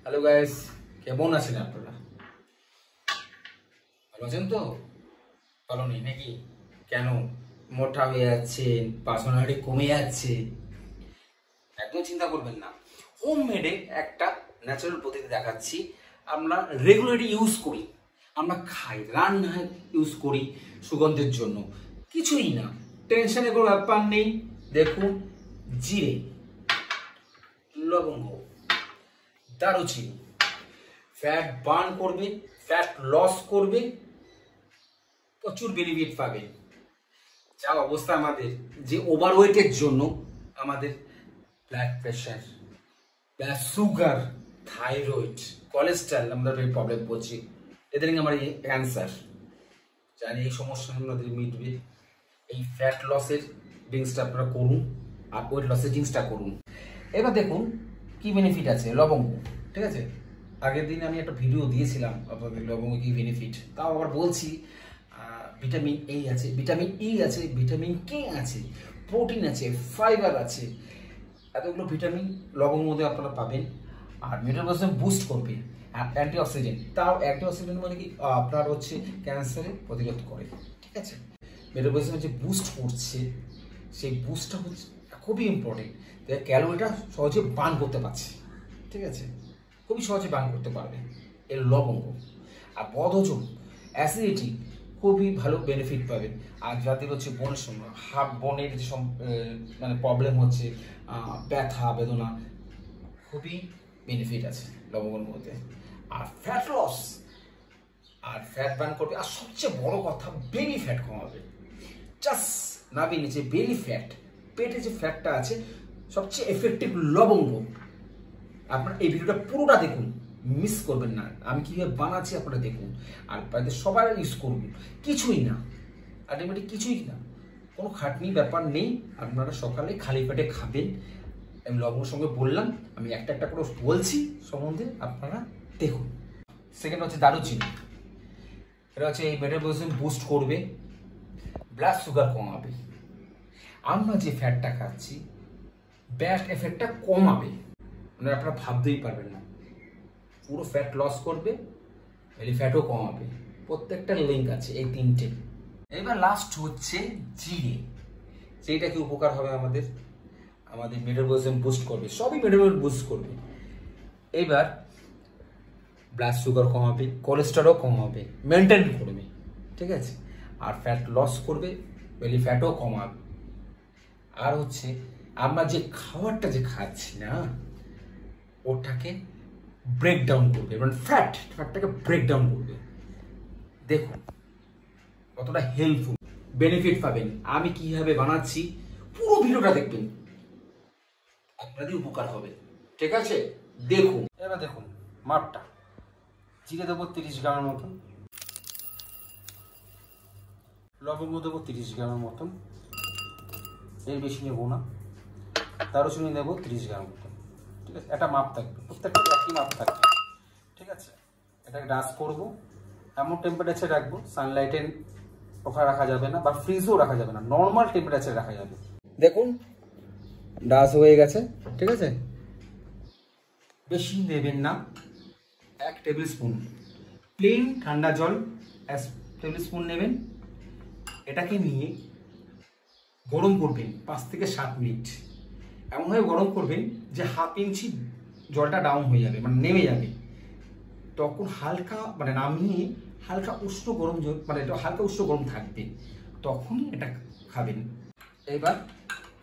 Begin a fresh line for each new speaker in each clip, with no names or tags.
Hello guys, কেমন আছেন আপনারা? ভালো আছেন তো? ভালো নেই নাকি? কেন মোটা হয়ে যাচ্ছেন, পার্সোনালিটি কমে যাচ্ছে? একদম চিন্তা করবেন না। হোম মেডে একটা ন্যাচারাল পদ্ধতি দেখাচ্ছি। আমরা রেগুলারলি ইউজ করি, আমরা খাই, রান্নায় ইউজ করি সুগন্ধের জন্য। কিছুই না, টেনশনের কোনো ব্যাপার নেই। দেখুন, জিরে, লবঙ্গ, দারুচিনি ফ্যাট বার্ন করবে, ফ্যাট লস করবে, প্রচুর বেনিফিট পাবেন। যা অবস্থা আমাদের, যে ওভারওয়েটের জন্য আমাদের blood pressure, blood sugar, thyroid, cholesterol আমাদের প্রবলেম পড়ছে, এদের আমার এই ক্যান্সার, জানি এই সমস্যা আমাদের মিটবে। এই ফ্যাট লসের ড্রিঙ্কসটা আপনারা করুন আর ওয়েট লসের ড্রিঙ্কসটা করুন। এবার দেখুন কি বেনিফিট আছে লবঙ্গ, ঠিক আছে? আগের দিন আমি একটা ভিডিও দিয়েছিলাম আপনাদের লবঙ্গ কি বেনিফিট, তাও আবার বলছি। ভিটামিন এ আছে, ভিটামিন ই আছে, ভিটামিন কে আছে, প্রোটিন আছে, ফাইবার আছে, এতগুলো ভিটামিন লবঙ্গের মধ্যে আপনারা পাবেন। আর মেটাবলিজম বুস্ট করবে, আর অ্যান্টিঅক্সিডেন্ট। তাও অ্যান্টিঅক্সিডেন্ট মানে কি, আপনার হচ্ছে ক্যান্সারে প্রতিরোধ করে, ঠিক আছে? মেটাবলিজম যে বুস্ট করছে, সেই বুস্টটা হচ্ছে খুবই ইম্পর্টেন্ট। ক্যালোরিটা সহজে বার্ন করতে পারছে, ঠিক আছে? খুবই সহজে বার্ন করতে পারবে এর লবঙ্গ। আর বদহজম, অ্যাসিডিটি, খুবই ভালো বেনিফিট পাবেন। আর যাদের হচ্ছে বোনের সময় বোনের যে মানে প্রবলেম হচ্ছে, ব্যথা বেদনা, খুবই বেনিফিট আছে লবঙ্গের মধ্যে। আর ফ্যাট লস, আর ফ্যাট বার্ন করবে। আর সবচেয়ে বড় কথা, বেলি ফ্যাট কমাবে। জাস্ট নাভি নিচে বেলি ফ্যাট, পেটে যে ফ্যাটটা আছে, সবচেয়ে এফেক্টিভ লবঙ্গ। আপনার এই ভিডিওটা পুরোটা দেখুন, মিস করবেন না। আমি কিভাবে বানাচ্ছি আপনারা দেখুন, আর বাড়িতে সবাই ইউজ করুন। কিছুই না, আলটিমেটলি কিছুই না, কোনো খাটনি ব্যাপার নেই। আপনারা সকালে খালি পেটে খাবেন। আমি লবঙ্গের সঙ্গে বললাম, আমি একটা একটা করে বলছি সম্বন্ধে, আপনারা দেখুন। সেকেন্ড হচ্ছে দারুচিনি। এটা হচ্ছে এই মেটাবলিজম বুস্ট করবে, ব্লাড সুগার কমাবে। আমরা যে ফ্যাটটা খাচ্ছি, ব্যাড এফেক্টটা কমাবে, মানে আপনারা ভাবতেই পারবেন না। পুরো ফ্যাট লস করবে, বেলি ফ্যাটও কমাবে। প্রত্যেকটা লিঙ্ক আছে এই তিনটে। এবার লাস্ট হচ্ছে জিরে। সেইটা কি উপকার হবে আমাদের, আমাদের মেটাবলিজম বুস্ট করবে, সবই মেটাবলিজম বুস্ট করবে। এবার ব্লাড সুগার কমাবে, কোলেস্টেরলও কমাবে, মেনটেন করবে, ঠিক আছে? আর ফ্যাট লস করবে, বেলি ফ্যাটও কমাবে। আর হচ্ছে আমরা যে খাবারটা যে খাচ্ছি না, ওটাকে ব্রেকডাউন করবে, মানে ফ্যাটটাকে ব্রেকডাউন করবে। দেখুন কতটা হেল্পফুল, বেনিফিট পাবেন। আমি কিভাবে বানাচ্ছি পুরো ভিডিওটা দেখবেন, আপনাদের উপকার হবে, ঠিক আছে? দেখুন, এবার দেখুন মাপটা। জিরে দেবো 30 গ্রামের মতন, লবঙ্গ দেবো 30 গ্রামের মতন, এর বেশি নেবো না। দারুচিনি দেবো 30 গ্রাম মতন, ঠিক আছে? একটা মাপ থাকবে, প্রত্যেকটা একই মাপ থাকবে, ঠিক আছে? এটাকে ডাস্ট করবো, এমন টেম্পারেচার রাখবো, সানলাইটে ওখানে রাখা যাবে না, বা ফ্রিজেও রাখা যাবে না, নর্মাল টেম্পারেচার রাখা যাবে। দেখুন ডাস্ট হয়ে গেছে, ঠিক আছে? বেশি দেবেন না, 1 টেবিল স্পুন প্লেন ঠান্ডা জল 1 টেবিল স্পুন নেবেন। এটাকে নিয়ে গরম করবেন 5 থেকে 7 মিনিট। এমনভাবে গরম করবেন যে 1/2 ইঞ্চি জলটা ডাউন হয়ে যাবে, মানে নেমে যাবে। তখন হালকা, মানে নামিয়ে হালকা উষ্ণ গরম জল, মানে এটা হালকা উষ্ণ গরম থাকবে, তখনই এটা খাবেন। এবার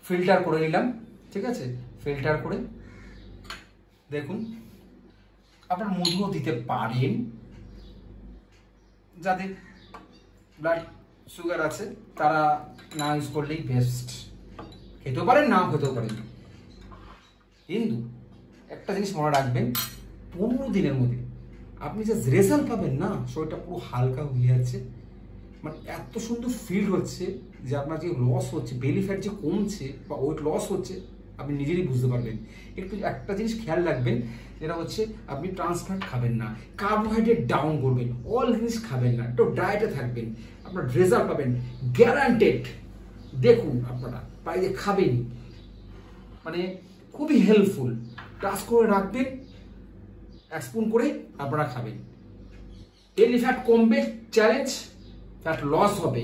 ফিল্টার করে নিলাম, ঠিক আছে? ফিল্টার করে দেখুন, আপনার মধুও দিতে পারেন। যাদের ব্লাড সুগার আছে তারা না ইউজ করলেই বেস্ট। খেতেও পারেন, নাও খেতেও পারেন, কিন্তু একটা জিনিস মনে রাখবেন, 15 দিনের মধ্যে আপনি যে রেজাল্ট পাবেন না, শরীরটা পুরো হালকা হয়ে যাচ্ছে, মানে এত সুন্দর ফিল হচ্ছে যে আপনার যে লস হচ্ছে, বেলি ফ্যাট যে কমছে বা ওয়েট লস হচ্ছে, আপনি নিজেরই বুঝতে পারবেন। একটু একটা জিনিস খেয়াল রাখবেন, যেটা হচ্ছে আপনি ট্রান্স ফ্যাট খাবেন না, কার্বোহাইড্রেট ডাউন করবেন, অল জিনিস খাবেন না, একটু ডায়েটে থাকবেন, আপনার রেজাল্ট পাবেন গ্যারান্টেড। দেখুন আপনারা বাইরে খাবেন, মানে খুবই হেল্পফুল। টাচ করে রাখবেন, 1 স্পুন করে আপনারা খাবেন। বেলি ফ্যাট কমবে চ্যালেঞ্জ, ফ্যাট লস হবে।